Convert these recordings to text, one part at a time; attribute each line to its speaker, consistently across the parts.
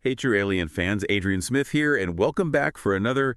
Speaker 1: Hey, true alien fans, Adrian Smith here, and welcome back for another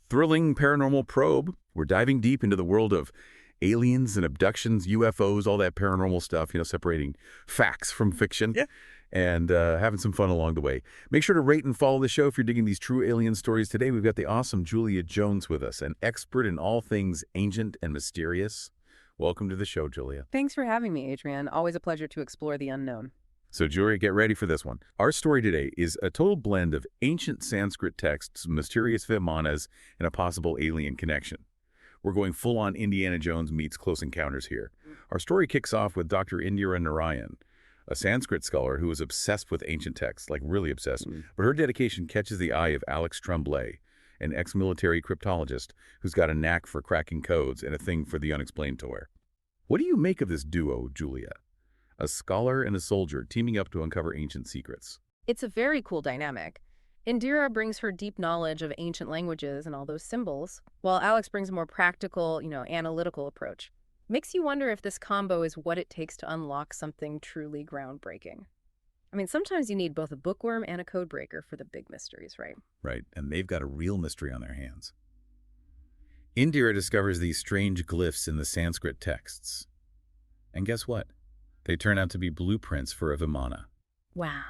Speaker 1: thrilling paranormal probe. We're diving deep into the world of aliens and abductions, UFOs, all that paranormal stuff, separating facts from fiction.
Speaker 2: Yeah.
Speaker 1: And having some fun along the way. Make sure to rate and follow the show if you're digging these true alien stories. Today, we've got the awesome Julia Jones with us, an expert in all things ancient and mysterious. Welcome to the show, Julia.
Speaker 2: Thanks for having me, Adrian. Always a pleasure to explore the unknown.
Speaker 1: So, Julia, get ready for this one. Our story today is a total blend of ancient Sanskrit texts, mysterious Vimanas, and a possible alien connection. We're going full-on Indiana Jones meets Close Encounters here. Our story kicks off with Dr. Indira Narayan, a Sanskrit scholar who is obsessed with ancient texts, like really obsessed. But her dedication catches the eye of Alex Tremblay, an ex-military cryptologist who's got a knack for cracking codes and a thing for the unexplained tour. What do you make of this duo, Julia? A scholar and a soldier teaming up to uncover ancient secrets.
Speaker 2: It's a very cool dynamic. Indira brings her deep knowledge of ancient languages and all those symbols, while Alex brings a more practical, analytical approach. Makes you wonder if this combo is what it takes to unlock something truly groundbreaking. I mean, sometimes you need both a bookworm and a code breaker for the big mysteries, right?
Speaker 1: Right, and they've got a real mystery on their hands. Indira discovers these strange glyphs in the Sanskrit texts. And guess what? They turn out to be blueprints for a Vimana.
Speaker 2: Wow.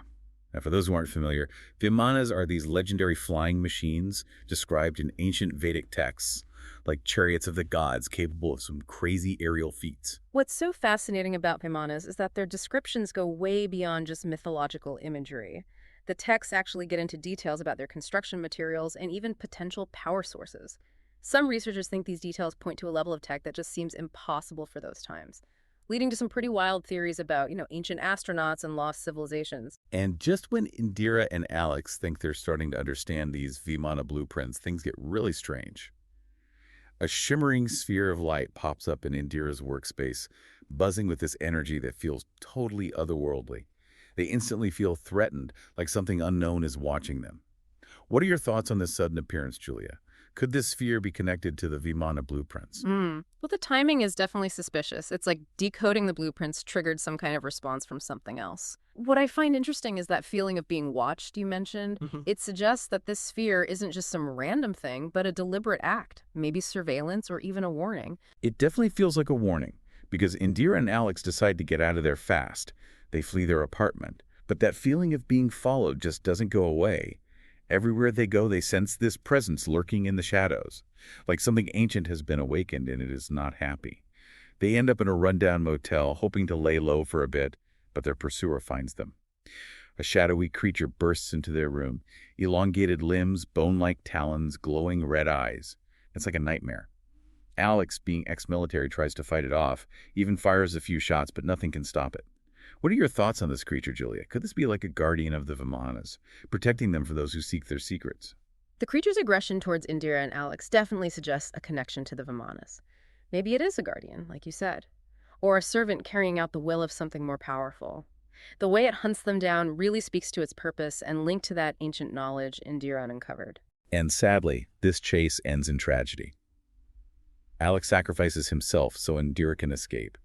Speaker 1: Now, for those who aren't familiar, Vimanas are these legendary flying machines described in ancient Vedic texts, like chariots of the gods capable of some crazy aerial feats.
Speaker 2: What's so fascinating about Vimanas is that their descriptions go way beyond just mythological imagery. The texts actually get into details about their construction materials and even potential power sources. Some researchers think these details point to a level of tech that just seems impossible for those times, leading to some pretty wild theories about, ancient astronauts and lost civilizations.
Speaker 1: And just when Indira and Alex think they're starting to understand these Vimana blueprints, things get really strange. A shimmering sphere of light pops up in Indira's workspace, buzzing with this energy that feels totally otherworldly. They instantly feel threatened, like something unknown is watching them. What are your thoughts on this sudden appearance, Julia? Could this sphere be connected to the Vimana blueprints?
Speaker 2: Well, the timing is definitely suspicious. It's like decoding the blueprints triggered some kind of response from something else. What I find interesting is that feeling of being watched you mentioned. It suggests that this sphere isn't just some random thing, but a deliberate act, maybe surveillance or even a warning.
Speaker 1: It definitely feels like a warning, because Indira and Alex decide to get out of there fast. They flee their apartment. But that feeling of being followed just doesn't go away. Everywhere they go, they sense this presence lurking in the shadows, like something ancient has been awakened and it is not happy. They end up in a rundown motel, hoping to lay low for a bit, but their pursuer finds them. A shadowy creature bursts into their room, elongated limbs, bone-like talons, glowing red eyes. It's like a nightmare. Alex, being ex-military, tries to fight it off, even fires a few shots, but nothing can stop it. What are your thoughts on this creature, Julia? Could this be like a guardian of the Vimanas, protecting them for those who seek their secrets?
Speaker 2: The creature's aggression towards Indira and Alex definitely suggests a connection to the Vimanas. Maybe it is a guardian, like you said, or a servant carrying out the will of something more powerful. The way it hunts them down really speaks to its purpose and linked to that ancient knowledge Indira uncovered.
Speaker 1: And sadly, this chase ends in tragedy. Alex sacrifices himself so Indira can escape.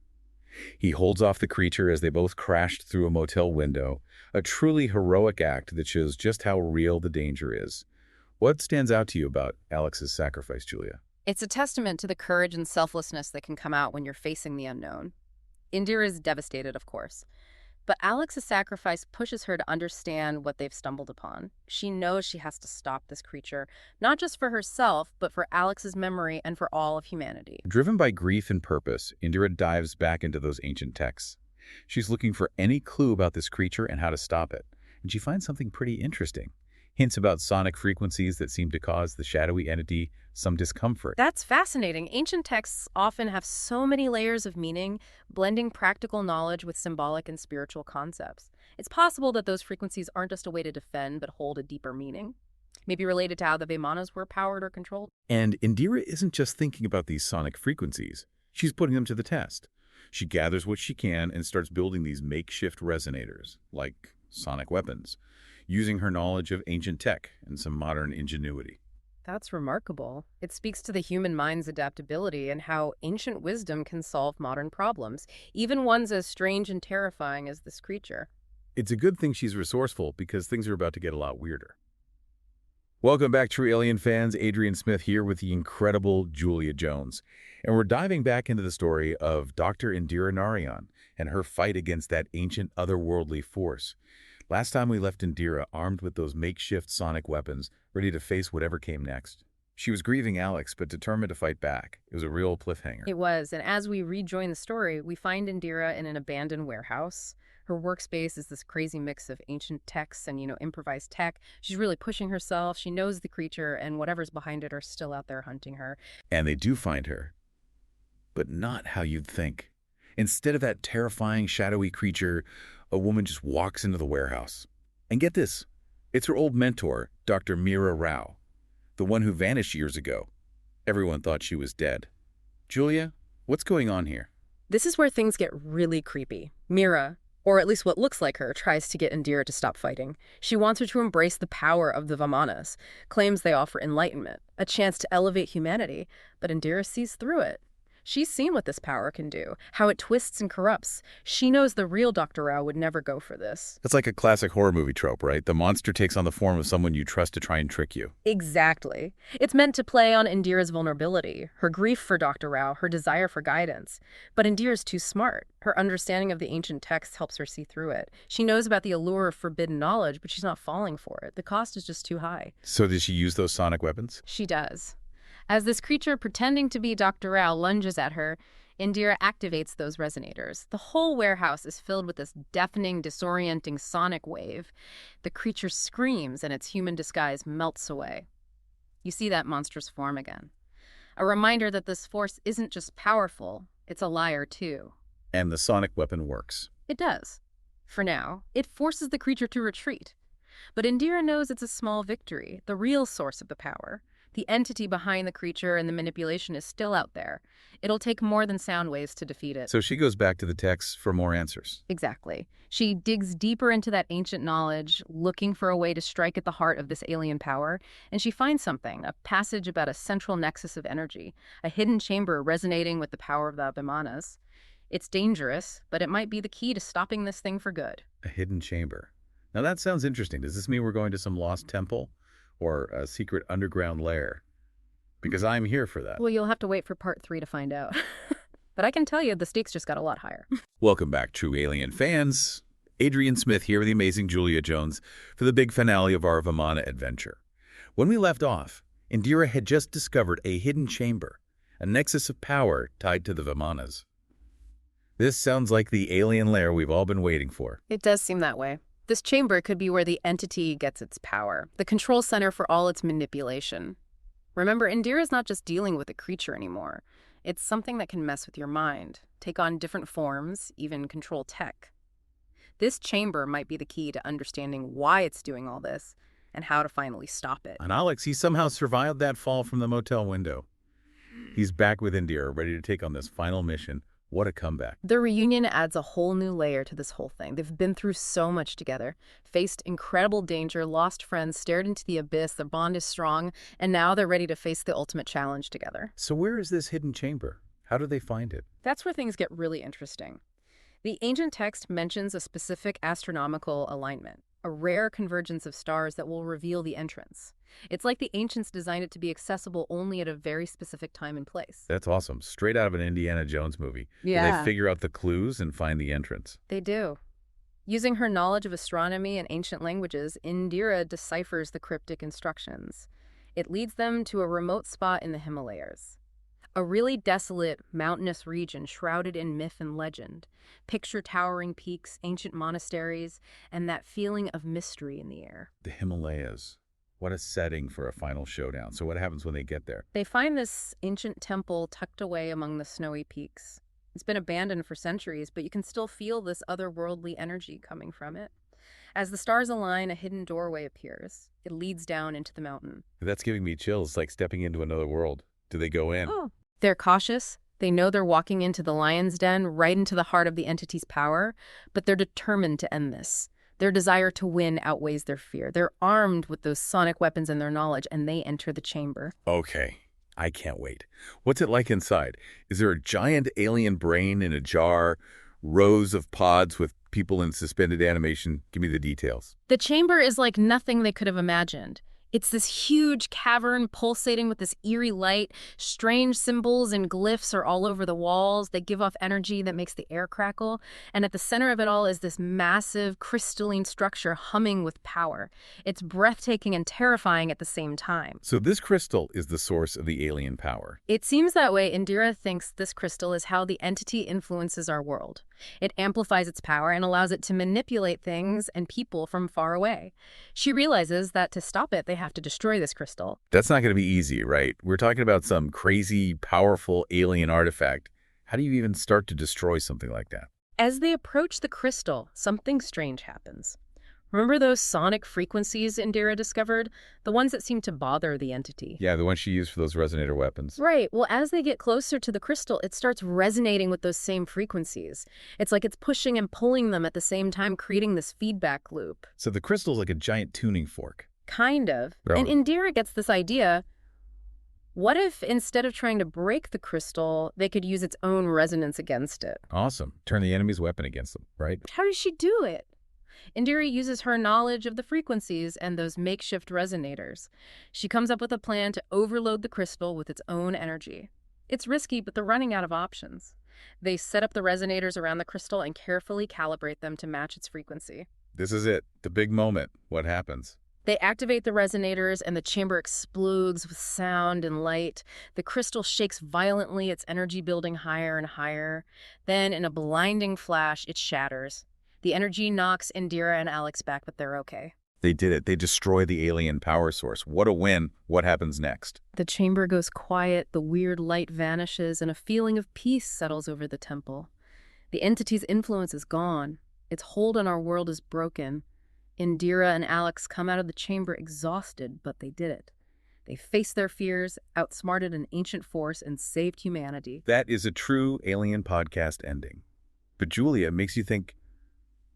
Speaker 1: He holds off the creature as they both crashed through a motel window, a truly heroic act that shows just how real the danger is. What stands out to you about Alex's sacrifice, Julia?
Speaker 2: It's a testament to the courage and selflessness that can come out when you're facing the unknown. Indira is devastated, of course, but Alex's sacrifice pushes her to understand what they've stumbled upon. She knows she has to stop this creature, not just for herself, but for Alex's memory and for all of humanity.
Speaker 1: Driven by grief and purpose, Indira dives back into those ancient texts. She's looking for any clue about this creature and how to stop it, and she finds something pretty interesting. Hints about sonic frequencies that seem to cause the shadowy entity some discomfort.
Speaker 2: That's fascinating. Ancient texts often have so many layers of meaning, blending practical knowledge with symbolic and spiritual concepts. It's possible that those frequencies aren't just a way to defend, but hold a deeper meaning, maybe related to how the Vimanas were powered or controlled.
Speaker 1: And Indira isn't just thinking about these sonic frequencies. She's putting them to the test. She gathers what she can and starts building these makeshift resonators, like sonic weapons, using her knowledge of ancient tech and some modern ingenuity.
Speaker 2: That's remarkable. It speaks to the human mind's adaptability and how ancient wisdom can solve modern problems, even ones as strange and terrifying as this creature.
Speaker 1: It's a good thing she's resourceful because things are about to get a lot weirder. Welcome back, true alien fans. Adrian Smith here with the incredible Julia Jones. And we're diving back into the story of Dr. Indira Narayan and her fight against that ancient otherworldly force. Last time we left Indira armed with those makeshift sonic weapons, ready to face whatever came next. She was grieving Alex, but determined to fight back. It was a real cliffhanger.
Speaker 2: It was, and as we rejoin the story, we find Indira in an abandoned warehouse. Her workspace is this crazy mix of ancient texts and, improvised tech. She's really pushing herself. She knows the creature, and whatever's behind it are still out there hunting her.
Speaker 1: And they do find her, but not how you'd think. Instead of that terrifying, shadowy creature, a woman just walks into the warehouse. And get this, it's her old mentor, Dr. Meera Rao, the one who vanished years ago. Everyone thought she was dead. Julia, what's going on here?
Speaker 2: This is where things get really creepy. Meera, or at least what looks like her, tries to get Indira to stop fighting. She wants her to embrace the power of the Vimanas, claims they offer enlightenment, a chance to elevate humanity, but Indira sees through it. She's seen what this power can do, how it twists and corrupts. She knows the real Dr. Rao would never go for this.
Speaker 1: It's like a classic horror movie trope, right? The monster takes on the form of someone you trust to try and trick you.
Speaker 2: Exactly. It's meant to play on Indira's vulnerability, her grief for Dr. Rao, her desire for guidance. But Indira's too smart. Her understanding of the ancient text helps her see through it. She knows about the allure of forbidden knowledge, but she's not falling for it. The cost is just too high.
Speaker 1: So does she use those sonic weapons?
Speaker 2: She does. As this creature pretending to be Dr. Rao lunges at her, Indira activates those resonators. The whole warehouse is filled with this deafening, disorienting sonic wave. The creature screams and its human disguise melts away. You see that monstrous form again. A reminder that this force isn't just powerful, it's a liar too.
Speaker 1: And the sonic weapon works.
Speaker 2: It does. For now, it forces the creature to retreat. But Indira knows it's a small victory, the real source of the power. The entity behind the creature and the manipulation is still out there. It'll take more than sound waves to defeat it.
Speaker 1: So she goes back to the text for more answers.
Speaker 2: Exactly. She digs deeper into that ancient knowledge, looking for a way to strike at the heart of this alien power, and she finds something, a passage about a central nexus of energy, a hidden chamber resonating with the power of the Vimanas. It's dangerous, but it might be the key to stopping this thing for good.
Speaker 1: A hidden chamber. Now that sounds interesting. Does this mean we're going to some lost temple? Or a secret underground lair? Because I'm here for that.
Speaker 2: Well, you'll have to wait for part 3 to find out. But I can tell you, the stakes just got a lot higher.
Speaker 1: Welcome back, true alien fans. Adrian Smith here with the amazing Julia Jones for the big finale of our Vimana adventure. When we left off, Indira had just discovered a hidden chamber, a nexus of power tied to the Vimanas. This sounds like the alien lair we've all been waiting for.
Speaker 2: It does seem that way. This chamber could be where the entity gets its power, the control center for all its manipulation. Remember, Indira's not just dealing with a creature anymore. It's something that can mess with your mind, take on different forms, even control tech. This chamber might be the key to understanding why it's doing all this and how to finally stop it.
Speaker 1: And Alex, he somehow survived that fall from the motel window. He's back with Indira, ready to take on this final mission. What a comeback.
Speaker 2: The reunion adds a whole new layer to this whole thing. They've been through so much together, faced incredible danger, lost friends, stared into the abyss, their bond is strong, and now they're ready to face the ultimate challenge together.
Speaker 1: So where is this hidden chamber? How do they find it?
Speaker 2: That's where things get really interesting. The ancient text mentions a specific astronomical alignment, a rare convergence of stars that will reveal the entrance. It's like the ancients designed it to be accessible only at a very specific time and place.
Speaker 1: That's awesome. Straight out of an Indiana Jones movie.
Speaker 2: Yeah.
Speaker 1: They figure out the clues and find the entrance.
Speaker 2: They do. Using her knowledge of astronomy and ancient languages, Indira deciphers the cryptic instructions. It leads them to a remote spot in the Himalayas. A really desolate, mountainous region shrouded in myth and legend. Picture towering peaks, ancient monasteries, and that feeling of mystery in the air.
Speaker 1: The Himalayas. What a setting for a final showdown. So what happens when they get there?
Speaker 2: They find this ancient temple tucked away among the snowy peaks. It's been abandoned for centuries, but you can still feel this otherworldly energy coming from it. As the stars align, a hidden doorway appears. It leads down into the mountain.
Speaker 1: That's giving me chills. It's like stepping into another world. Do they go in?
Speaker 2: Oh. They're cautious. They know they're walking into the lion's den, right into the heart of the entity's power, but they're determined to end this. Their desire to win outweighs their fear. They're armed with those sonic weapons and their knowledge, and they enter the chamber.
Speaker 1: Okay, I can't wait. What's it like inside? Is there a giant alien brain in a jar, rows of pods with People in suspended animation. Give me the details.
Speaker 2: The chamber is like nothing they could have imagined. It's this huge cavern pulsating with this eerie light. Strange symbols and glyphs are all over the walls. They give off energy that makes the air crackle. And at the center of it all is this massive crystalline structure humming with power. It's breathtaking and terrifying at the same time.
Speaker 1: So this crystal is the source of the alien power.
Speaker 2: It seems that way. Indira thinks this crystal is how the entity influences our world. It amplifies its power and allows it to manipulate things and people from far away. She realizes that to stop it, they have to destroy this crystal.
Speaker 1: That's not going to be easy, right? We're talking about some crazy, powerful alien artifact. How do you even start to destroy something like that?
Speaker 2: As they approach the crystal, something strange happens. Remember those sonic frequencies Indira discovered? The ones that seem to bother the entity.
Speaker 1: Yeah, the one she used for those resonator weapons.
Speaker 2: Right. Well, as they get closer to the crystal, it starts resonating with those same frequencies. It's like it's pushing and pulling them at the same time, creating this feedback loop.
Speaker 1: So the crystal's like a giant tuning fork.
Speaker 2: Kind of.
Speaker 1: Oh.
Speaker 2: And Indira gets this idea. What if instead of trying to break the crystal, they could use its own resonance against it?
Speaker 1: Awesome. Turn the enemy's weapon against them, right?
Speaker 2: How does she do it? Indira uses her knowledge of the frequencies and those makeshift resonators. She comes up with a plan to overload the crystal with its own energy. It's risky, but they're running out of options. They set up the resonators around the crystal and carefully calibrate them to match its frequency.
Speaker 1: This is it. The big moment. What happens?
Speaker 2: They activate the resonators and the chamber explodes with sound and light. The crystal shakes violently, its energy building higher and higher. Then, in a blinding flash, it shatters. The energy knocks Indira and Alex back, but they're okay.
Speaker 1: They did it. They destroy the alien power source. What a win. What happens next?
Speaker 2: The chamber goes quiet, the weird light vanishes, and a feeling of peace settles over the temple. The entity's influence is gone. Its hold on our world is broken. Indira and Alex come out of the chamber exhausted, but they did it. They faced their fears, outsmarted an ancient force, and saved humanity.
Speaker 1: That is a true alien podcast ending. But Julia, makes you think,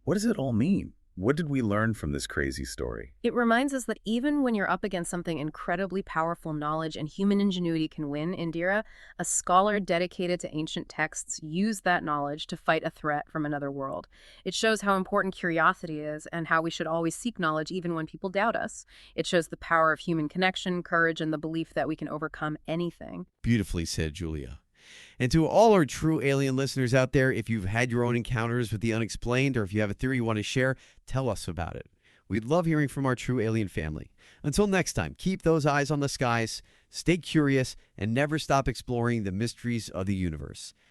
Speaker 1: what does it all mean? What did we learn from this crazy story?
Speaker 2: It reminds us that even when you're up against something incredibly powerful, knowledge and human ingenuity can win. Indira, a scholar dedicated to ancient texts, used that knowledge to fight a threat from another world. It shows how important curiosity is and how we should always seek knowledge even when people doubt us. It shows the power of human connection, courage, and the belief that we can overcome anything.
Speaker 3: Beautifully said, Julia. And to all our true alien listeners out there, if you've had your own encounters with the unexplained or if you have a theory you want to share, tell us about it. We'd love hearing from our true alien family. Until next time, keep those eyes on the skies, stay curious, and never stop exploring the mysteries of the universe.